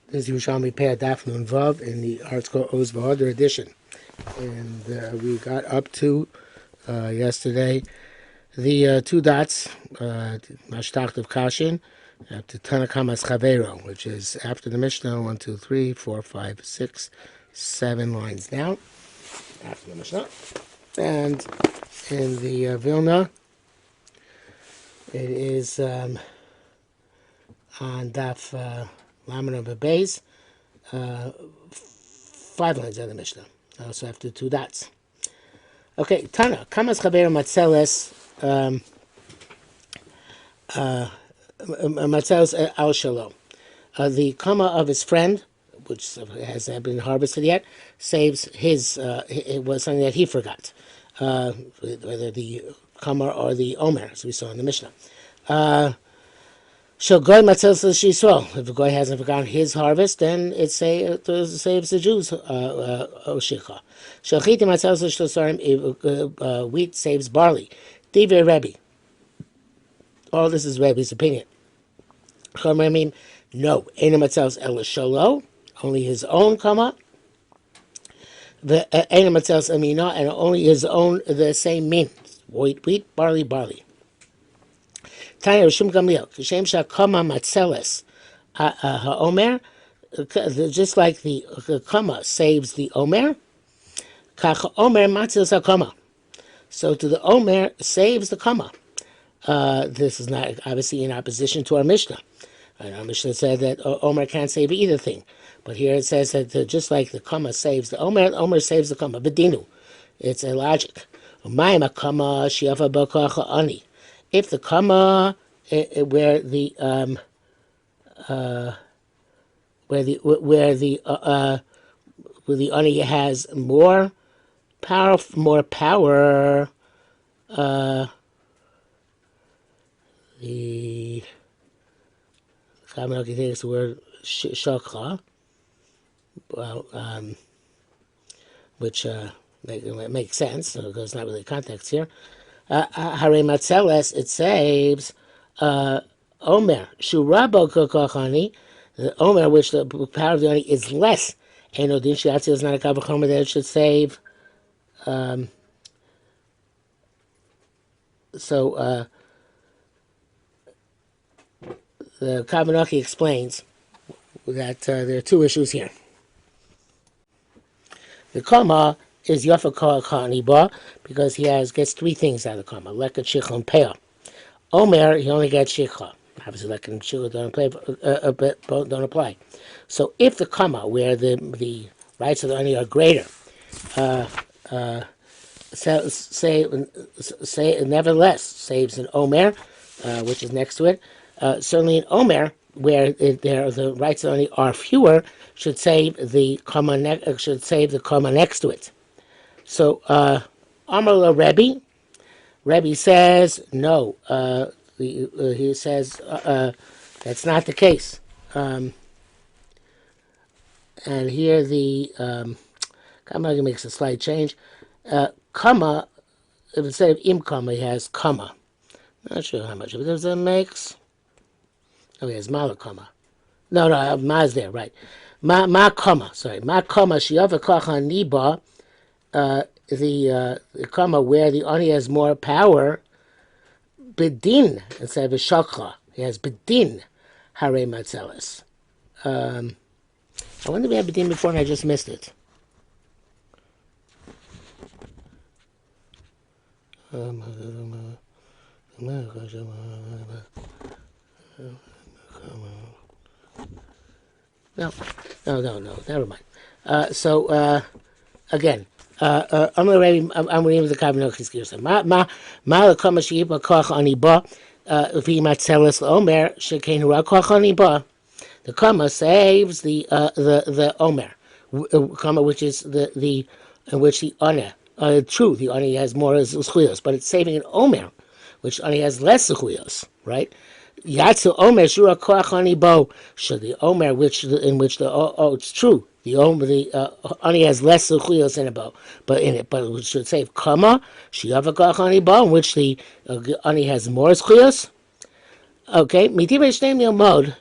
This is Yerushalmi Peah Daf Nun Vav in the article Oz V'Hodar edition. And we got up to, yesterday, the two dots, Mashtach of Kashin, up to Tanakamas Chavero, which is after the Mishnah, 1, 2, 3, 4, 5, 6, 7 lines down, after the Mishnah. And in the Vilna, it is on Daf Laman of a base, 5 lines of the Mishnah. Also after two dots. Okay, Tana, Kamas Chaver Matzeles, Matzeles Al Shalom. The Kama of his friend, which hasn't been harvested yet, saves his, it was something that he forgot. Whether the Kama or the Omer, as we saw in the Mishnah. So Goy Matzeles Yisrael. If a Goy hasn't forgotten his harvest, then it saves the Jews. Oshikha. Shalchiti Matzeles Shlosarim. Wheat saves barley. Divrei Rebbe. All this is Rebbe's opinion. Chomemim, no. Eina Matzeles El Shalo. Only his own kama. The Eina Matzeles Amina, and only his own the same mean. Wheat, barley. Tanya Rishum Gamliel, Kishem Shakama Matzeles HaOmer, just like the Kama saves the Omer, Kach Omer Matzeles HaKama. So to the Omer saves the Kama. This is not obviously in opposition to our Mishnah. And our Mishnah said that Omer can't save either thing. But here it says that just like the Kama saves the Omer saves the Kama. Bedinu. It's a logic. Umayim HaKama Shiafa B'Koach Ani. If the Kama where the ani has more power, the Kama takes the word shakha, well, which makes sense because it's not really context here. Hare Matzeles, it saves Omer Shurabo Kokochani, the Omer, which the power of the Oni is less. And Odin Shiatzi is not a Kavachomer that it should save. The Kavanaki explains that there are two issues here. The Kama is Yafa Kani Ba because he gets three things out of the Kama. Leka Yerushalmi Peah. Omer, he only gets Shikha. Obviously, Leka and Shikha don't apply. So if the Kama, where the rights of the Ani are greater, nevertheless saves an Omer, which is next to it. Certainly an Omer, where the rights of the Ani are fewer, should save the Kama next to it. So, Amar Rebbe. Rebbe says no. He says that's not the case. And here the Kama makes a slight change. Kama, instead of im Kama, he has Kama. Not sure how much, but there's a makes. Oh, he has Mala Kama. No, Ma's there, right? Ma Kama, sorry. Ma Kama, Shiava Kacha Niba. The Kama where the Ani has more power, Bedin instead of a Shakha. He has Bedin Hare Matzeles. I wonder if we had Bedin before and I just missed it. No, never mind. Again, I'm reading the Kavanokis Girsa. Ma lekama sheyipa koach ani ba v'i matzeles omer shekein hura koach ani ba. The Kama saves the Omer, Kama which is in which the Ana. True, the Ani has more zechuyos, but it's saving an Omer, which Ani has less zechuyos, right? Yatsu Omer shura koach ani bo. So the Omer it's true. The Ani has less zechuyos in it, but it should save Kama shiava koach ani bo, in which the Ani has more zechuyos. Okay, mitivei shnei mode.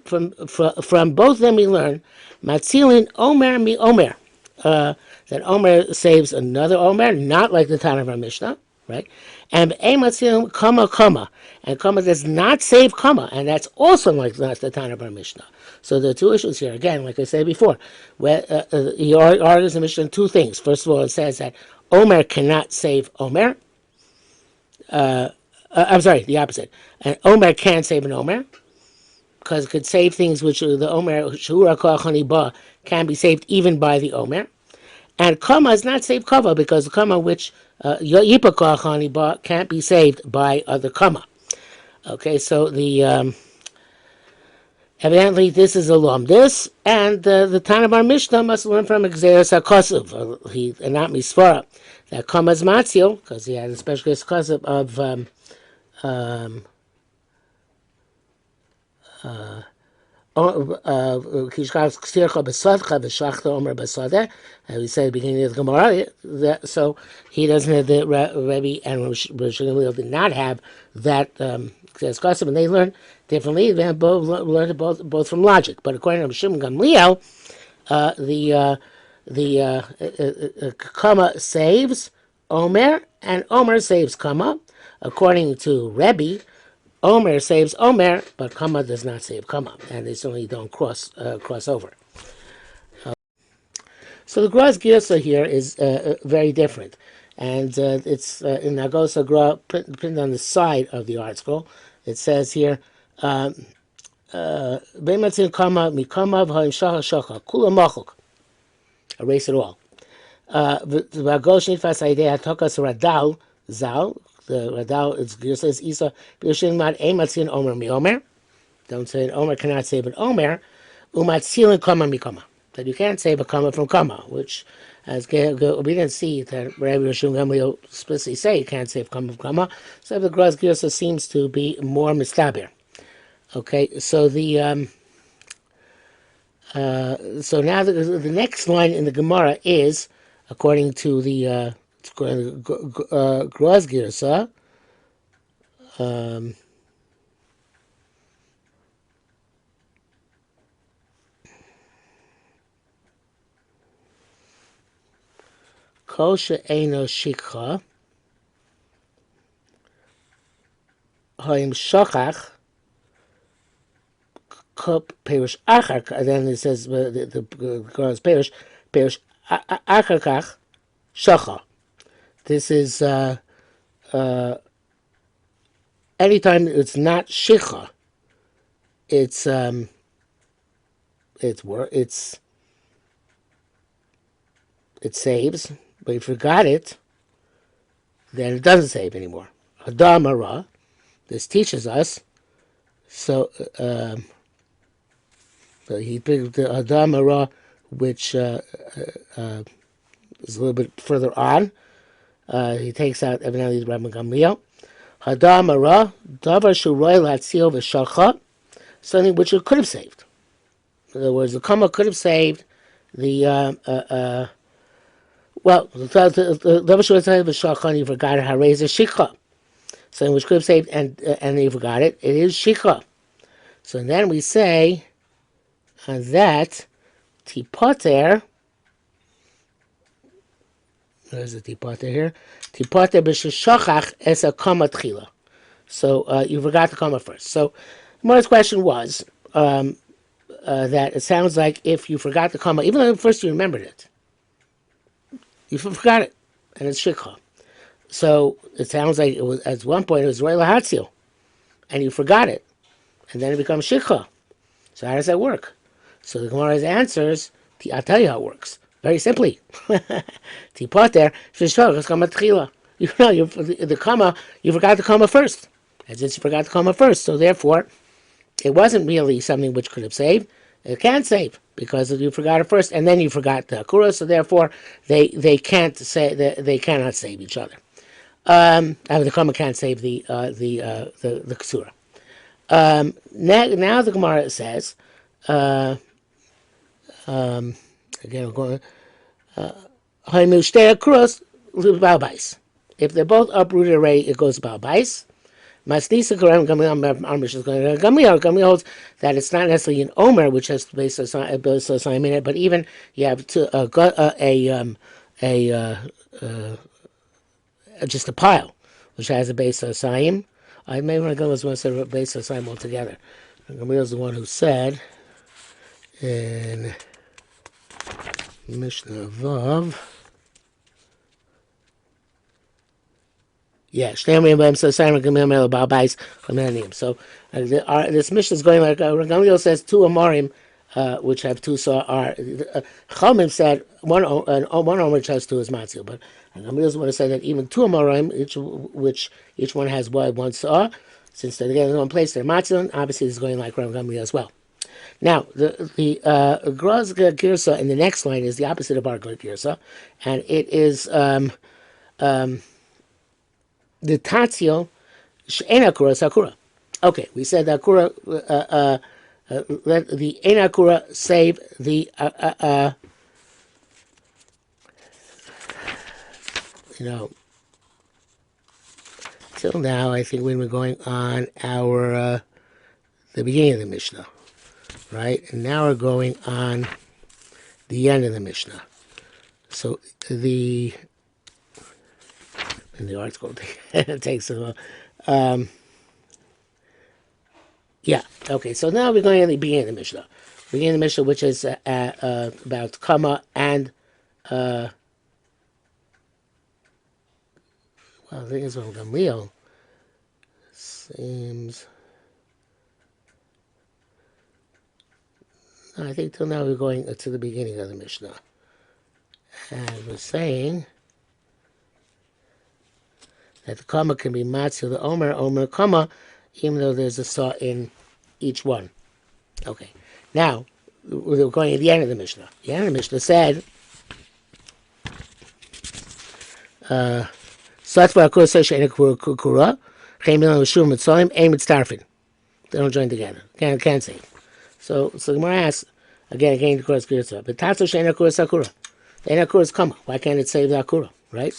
from both of them we learn Matzilin Omer mi Omer. That Omer saves another Omer, not like the Tana of our Mishnah, right? And a Matzilin Kama Kama. And Kama does not save Kama, and that's also like not the Tana of our Mishnah. So the two issues here, again, like I said before, where he argues in Mishnah two things. First of all, it says that Omer cannot save Omer. I'm sorry, the opposite. An Omer can save an Omer, because it could save things which the Omer, Shura Koachani Ba, can be saved even by the Omer. And Kama is not saved Kava, because the Kama which Yipa Koachani Ba can't be saved by the Kama. Okay, so the evidently this is a Lomdis, and the Tanabar Mishnah must learn from Xeris HaKosuv, and not Misvara. That Kama is Matzil, because he had a special case Kosuv of as we said at the beginning of the Gemara, so he doesn't have the Rebbe and Rosh Gamliel did not have that custom, and they learn differently. They both learned both from logic. But according to Rosh Gamliel, the Kama saves Omer, and Omer saves Kama. According to Rebbe, Omer saves Omer, but Kama does not save Kama, and they certainly don't cross over. So the Gra's Girsa here is very different, and it's in Nagosa Gra printed on the side of the art scroll. It says here, "Beimatzin Kama mikama v'haim shacha shacha kula machuk." Erase it all. V'agosh nitfas idea tokas radal zal. The Radal is says Isa B'Yoshin Mad Matzilin Omer Mi Omer. Don't say an Omer cannot save an Omer. Umatzilin Kama Mi Kama. That you can't save a Kama from Kama, which as we didn't see that Rabbi Yerushalmi Gamliel explicitly say you can't save Kama from Kama. So the Gras Girsa seems to be more mistaber. Okay, so the so now the next line in the Gemara is according to the Gras Girsa. Kol she'eino shikha ha'im shachach kop perish achar. Then it says the Gemara's perish achar kach shacha. This is anytime it's not shikha, it saves, but if you forgot it, then it doesn't save anymore. Hadamara, this teaches us. So he picked the Hadamara, which is a little bit further on. He takes out evidently the Rabbi Gamliel. Hadamara, davar shuroy latzil v'shalcha, something which it could have saved. In other words, the Kama could have saved the davar shuroy latzil v'shalcha, and you forgot how to raise a shikha. Something which could have saved, and you forgot it. It is shikha. So then we say that tipoter. There's a tipoter here. Tipoter b'sheshachach es a kama tchila. So you forgot the kama first. So Mor's question was that it sounds like if you forgot the kama, even though first you remembered it, you forgot it, and it's shikha. So it sounds like it was at one point it was roy lahatzil, and you forgot it, and then it becomes shikha. So how does that work? So the Gemara's answers, I'll tell you how it works. Very simply. Tipoter, sheshachach kama tchila. You know, the comma, you forgot the comma first. And since you forgot the comma first, so therefore, it wasn't really something which could have saved. It can't save because you forgot it first, and then you forgot the akura. So therefore, they can't say they cannot save each other. The comma can't save the ksura. Now the Gemara says, again we're going. If they're both uprooted already, it goes balbais. Masnisa Karam Gamliel holds that it's not necessarily an Omer, which has base assignment in it, but even you have just a pile, which has a base assignment. I may want to go as one set of base assignment altogether. Gamliel is the one who said in Mishnah Vav. Yeah, so this Mishnah is going like Gamliel says two Amorim, which have two are Chomim said one Omer which has two is Matzil, but Gamliel want to say that even two Amorim, which each one has one saw, since they're together in one place, they're Matzil. Obviously, this is going like Gamliel as well. Now, the Graz Girsa in the next line is the opposite of our Girsa, and it is the Tatzio Enakura Sakura. Okay, we said that Akura, let the Enakura save the, till now, I think when we're going on our, the beginning of the Mishnah, right? And now we're going on the end of the Mishnah. So in the article it takes a while. Yeah, okay, so now we're going to the beginning of the Mishnah. Beginning of the Mishnah, which is about Kama and well, the thing is with Gamliel seems I think till now we're going to the beginning of the Mishnah. And we're saying that the Kama can be Matzil, the Omer Kama, even though there's a saw in each one. Okay. Now, we're going at the end of the Mishnah. The end of the Mishnah said, Satzbar Akura Sesha Kura, Chemil and Shum Mitzayim, Aim Mitztarfin. They don't join together. Can't say. So the Gemara asks, again the Kur's Girsa, but Tatsu Shena Kura Sakura. The Akura is Kama. Why can't it save the Akura? Right?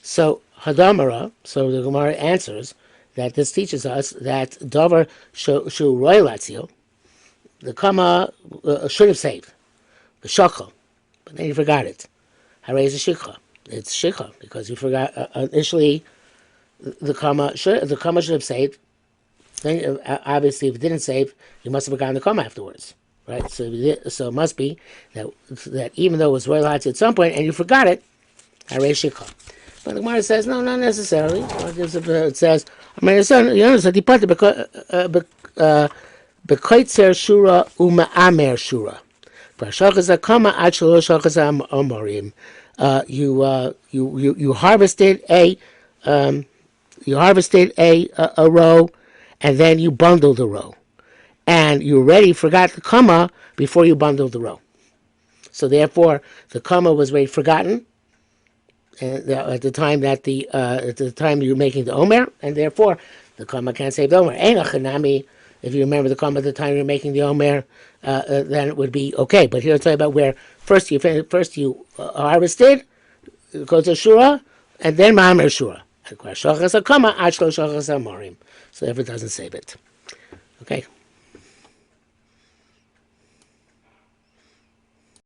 So, Hadamara, so the Gemara answers that this teaches us that Dover Shu Roy Latzio, the Kama should have saved the Shakha, but then you forgot it. Hare is a Shikha. It's Shikha because you forgot initially the Kama should have saved. Then obviously, if it didn't save, you must have forgotten the Kama afterwards, right? So it must be that even though it was Roy Latzio at some point and you forgot it, Hare Shikha. But the Gemara says, no, not necessarily. It says, Bekoitzer Shura Uma'amer Shura. You harvested a row, and then you bundled the row, and you already forgot the kama before you bundled the row. So therefore, the kama was already forgotten at the time you're making the omer, and therefore the kama can't save the omer. If you remember the kama at the time you're making the omer, then it would be okay. But here I'll tell you about where first you harvested, goes to shura, and then ma'amer shura. So if it doesn't save it, okay.